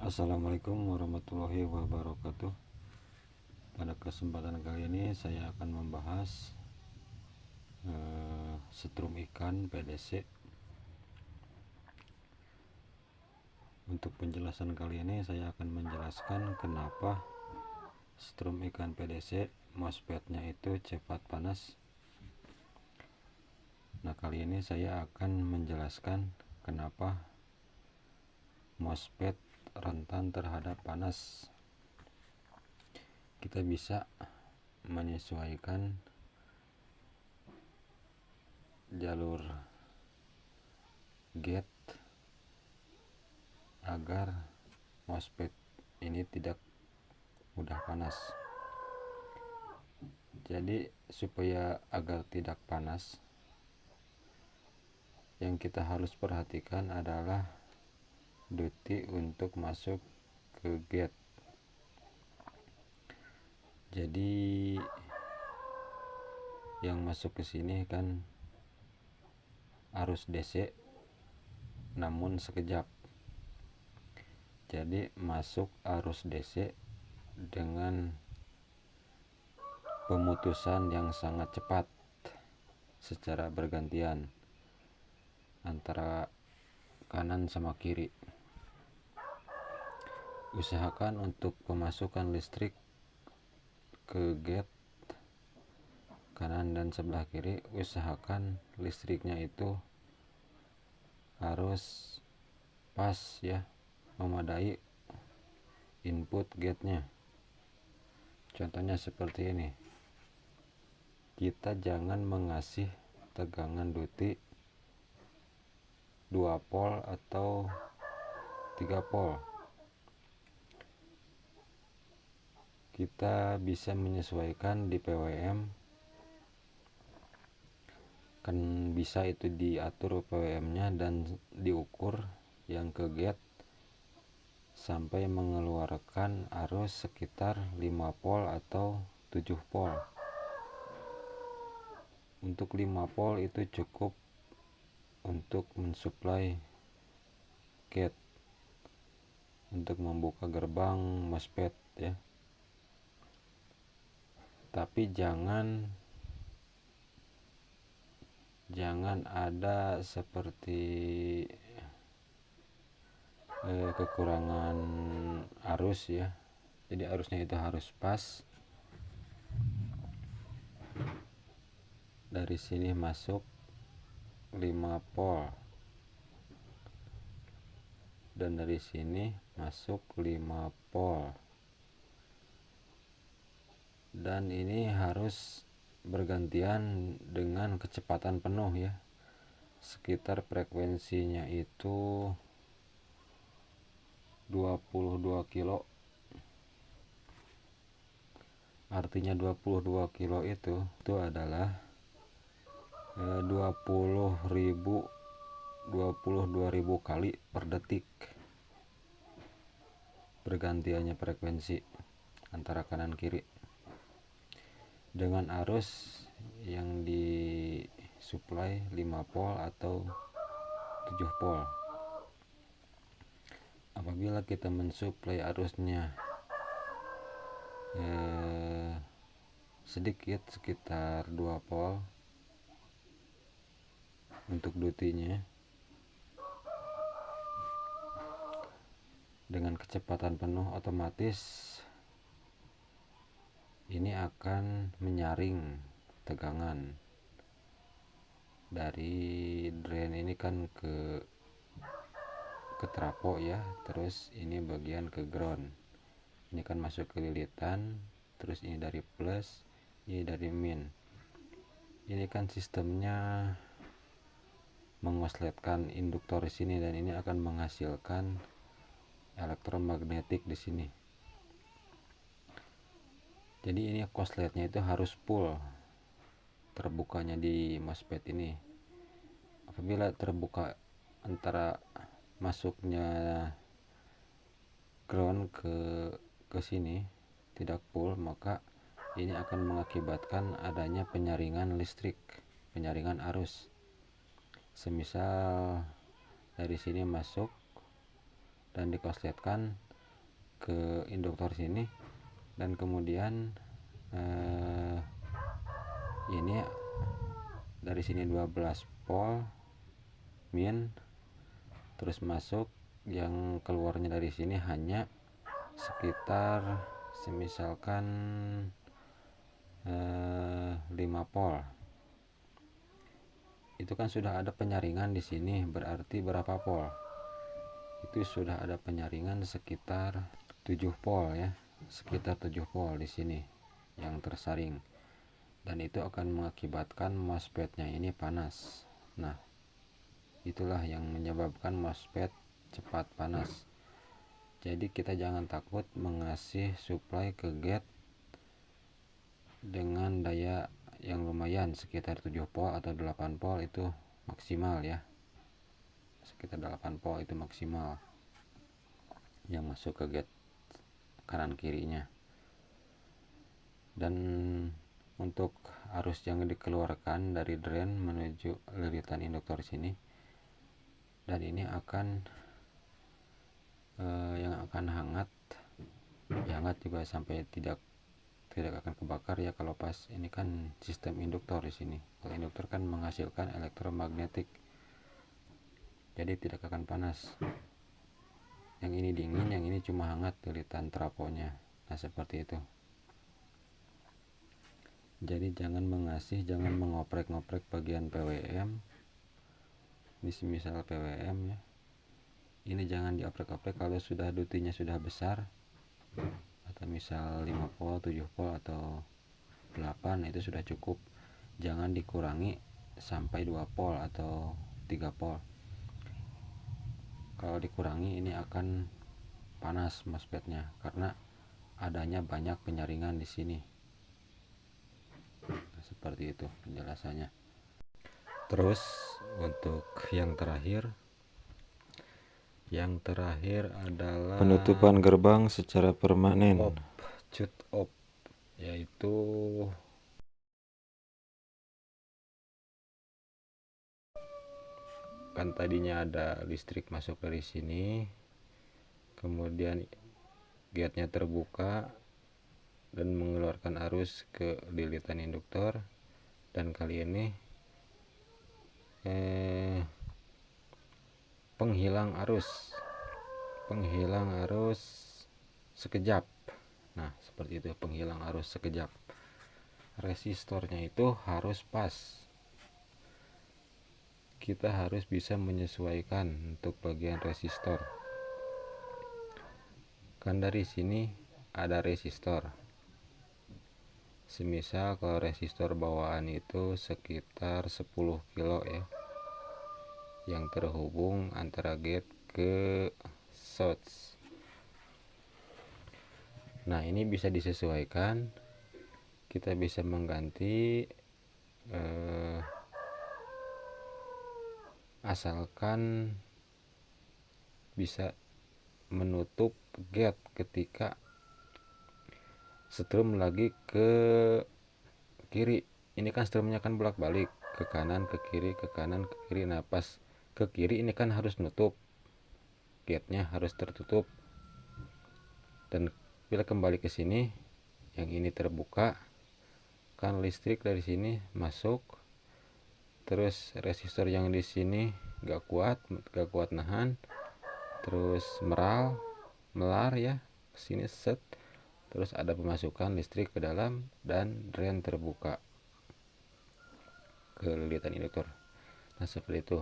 Assalamualaikum warahmatullahi wabarakatuh. Pada kesempatan kali ini saya akan membahas setrum ikan PDC. Untuk penjelasan kali ini saya akan menjelaskan kenapa setrum ikan PDC MOSFET-nya itu cepat panas. Nah, kali ini saya akan menjelaskan kenapa MOSFET rentan terhadap panas. Kita bisa menyesuaikan jalur gate agar MOSFET ini tidak mudah panas. Jadi supaya agar tidak panas, yang kita harus perhatikan adalah duty untuk masuk ke gate. Jadi yang masuk ke sini kan arus DC namun sekejap. Jadi masuk arus DC dengan pemutusan yang sangat cepat secara bergantian antara kanan sama kiri. Usahakan untuk pemasukan listrik ke gate kanan dan sebelah kiri, usahakan listriknya itu harus pas ya, memadai input gate-nya. Contohnya seperti ini. Kita jangan mengasih tegangan duty 2 volt atau 3 volt. Kita bisa menyesuaikan di PWM, kan bisa itu diatur PWM-nya dan diukur yang ke gate sampai mengeluarkan arus sekitar 5 volt atau 7 volt. Untuk 5 volt itu cukup untuk mensuplai gate untuk membuka gerbang MOSFET ya. Tapi jangan ada seperti kekurangan arus ya. Jadi arusnya itu harus pas. Dari sini masuk 5 volt dan dari sini masuk 5 volt, dan ini harus bergantian dengan kecepatan penuh ya. Sekitar frekuensinya itu 22 kilo. Artinya 22 kilo itu adalah 22.000 kali per detik bergantiannya frekuensi antara kanan kiri dengan arus yang disuplai 5 volt atau 7 volt. Apabila kita mensuplai arusnya sedikit, sekitar 2 volt untuk duty-nya, dengan kecepatan penuh, otomatis ini akan menyaring tegangan dari drain ini kan ke trafo ya, terus ini bagian ke ground. Ini kan masuk ke lilitan, terus ini dari plus, ini dari min. Ini kan sistemnya mengosletkan induktor di sini, dan ini akan menghasilkan elektromagnetik di sini. Jadi ini kosletnya itu harus full terbukanya di MOSFET ini. Apabila terbuka antara masuknya ground ke sini tidak full, maka ini akan mengakibatkan adanya penyaringan listrik, penyaringan arus. Semisal dari sini masuk dan dikosletkan, ke induktor sini, dan kemudian ini dari sini 12 volt min, terus masuk, yang keluarnya dari sini hanya sekitar semisalkan 5 volt. Itu kan sudah ada penyaringan di sini, berarti berapa volt? Itu sudah ada penyaringan sekitar 7 volt ya, sekitar 7 volt di sini yang tersaring, dan itu akan mengakibatkan MOSFET-nya ini panas. Nah, itulah yang menyebabkan MOSFET cepat panas. Jadi kita jangan takut mengasih supply ke gate dengan daya yang lumayan, sekitar 7 volt atau 8 volt itu maksimal ya. Sekitar 8 volt itu maksimal yang masuk ke gate kanan kirinya. Dan untuk arus yang dikeluarkan dari drain menuju lilitan induktor sini, dan ini akan yang akan hangat juga sampai tidak akan kebakar ya kalau pas ini kan sistem induktor di sini. Kalau induktor kan menghasilkan elektromagnetik, jadi tidak akan panas. Yang ini dingin, yang ini cuma hangat lilitan trafonya. Nah, seperti itu. Jadi jangan mengoprek-ngoprek bagian PWM. Ini semisal PWM ya. Ini jangan dioprek-oprek kalau sudah dutinya sudah besar, atau misal 5 volt, 7 volt atau 8, itu sudah cukup. Jangan dikurangi sampai 2 volt atau 3 volt. Kalau dikurangi ini akan panas MOSFET-nya karena adanya banyak penyaringan di sini. Nah, seperti itu penjelasannya. Terus untuk yang terakhir adalah penutupan gerbang secara permanen. Cut off, yaitu kan tadinya ada listrik masuk dari sini, kemudian gate-nya terbuka dan mengeluarkan arus ke lilitan induktor, dan kali ini penghilang arus sekejap. Nah, seperti itu, penghilang arus sekejap. Resistornya itu harus pas, kita harus bisa menyesuaikan untuk bagian resistor. Kan dari sini ada resistor, semisal kalau resistor bawaan itu sekitar 10 kilo ya, yang terhubung antara gate ke source. Nah, ini bisa disesuaikan, kita bisa mengganti asalkan bisa menutup gate ketika strum lagi ke kiri. Ini kan strumnya kan bolak-balik ke kanan ke kiri, ke kanan ke kiri. Nah, pas ke kiri ini kan harus nutup, gate-nya harus tertutup, dan bila kembali ke sini yang ini terbuka, kan listrik dari sini masuk, terus resistor yang di sini gak kuat nahan, terus melar ya ke sini set, terus ada pemasukan listrik ke dalam dan drain terbuka ke lilitan induktor. Nah, seperti itu.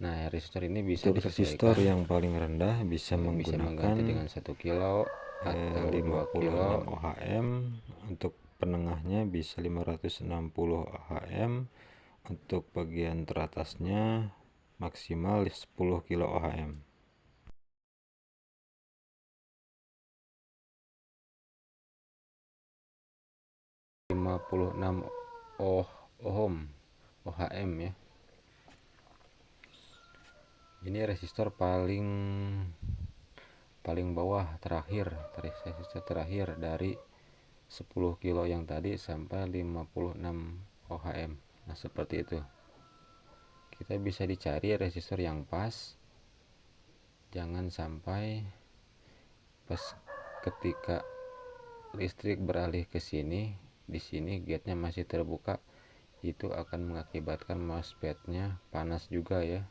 Nah, resistor ini bisa Untuk resistor yang paling rendah bisa menggunakan dengan 1 kilo atau 2 kilo. 56 ohm. Untuk penengahnya bisa 560 ohm. Untuk bagian teratasnya maksimal 10 kilo ohm. ohm ya. Ini resistor paling bawah terakhir, resistor terakhir dari 10 kilo yang tadi sampai 56 ohm. Nah, seperti itu. Kita bisa dicari resistor yang pas, jangan sampai pas ketika listrik beralih ke sini, di sini gate-nya masih terbuka, itu akan mengakibatkan MOSFET-nya panas juga ya,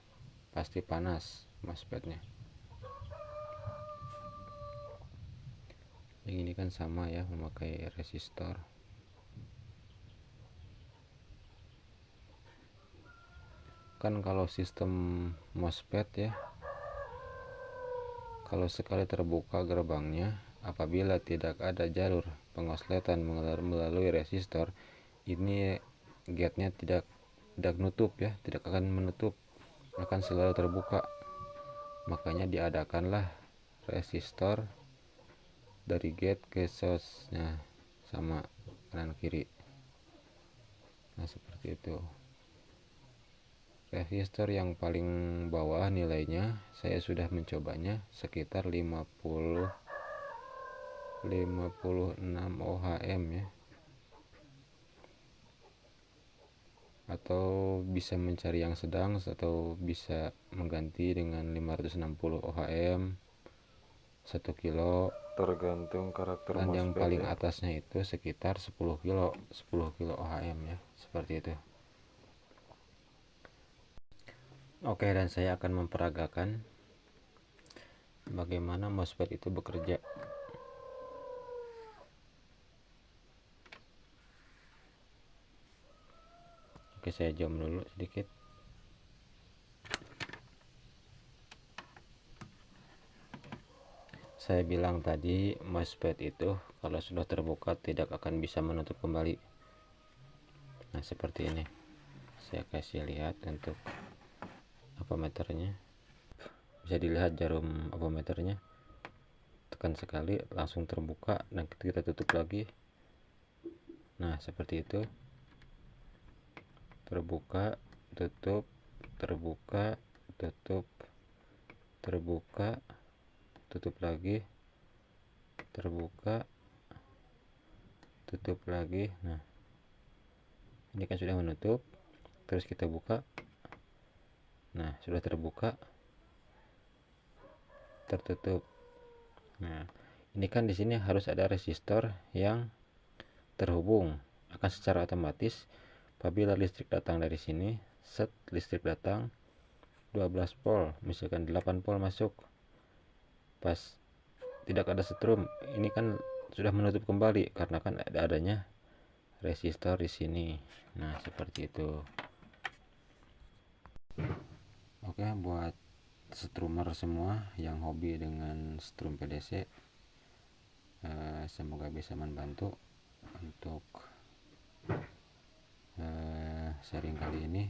pasti panas MOSFET-nya. Yang ini kan sama ya, memakai resistor. Kan kalau sistem MOSFET ya, kalau sekali terbuka gerbangnya, apabila tidak ada jalur pengosletan melalui resistor, ini gate-nya tidak nutup ya, tidak akan menutup, akan selalu terbuka. Makanya diadakanlah resistor dari gate ke source-nya sama kanan kiri. Nah, seperti itu. Resistor yang paling bawah nilainya saya sudah mencobanya sekitar 56 ohm ya, atau bisa mencari yang sedang atau bisa mengganti dengan 560 ohm 1 kilo, tergantung karakter dan yang MOSFET paling ya. atasnya itu sekitar 10 kilo ohm ya, seperti itu. Oke, dan saya akan memperagakan bagaimana MOSFET itu bekerja. Oke, saya zoom dulu sedikit. Saya bilang tadi MOSFET itu kalau sudah terbuka tidak akan bisa menutup kembali. Nah, seperti ini. Saya kasih lihat untuk ampermeternya. Bisa dilihat jarum ampermeternya. Tekan sekali langsung terbuka dan kita tutup lagi. Nah, seperti itu. Terbuka, tutup, terbuka, tutup, terbuka, tutup lagi, terbuka, tutup lagi. Nah, ini kan sudah menutup, terus kita buka. Nah, sudah terbuka, tertutup. Nah, ini kan di sini harus ada resistor yang terhubung. Akan secara otomatis apabila listrik datang dari sini, set listrik datang 12 volt, misalkan 8 volt masuk, pas tidak ada setrum, ini kan sudah menutup kembali karena kan ada adanya resistor di sini. Nah, seperti itu. Oke, buat strummer semua yang hobi dengan strum PDC, semoga bisa membantu untuk sharing kali ini.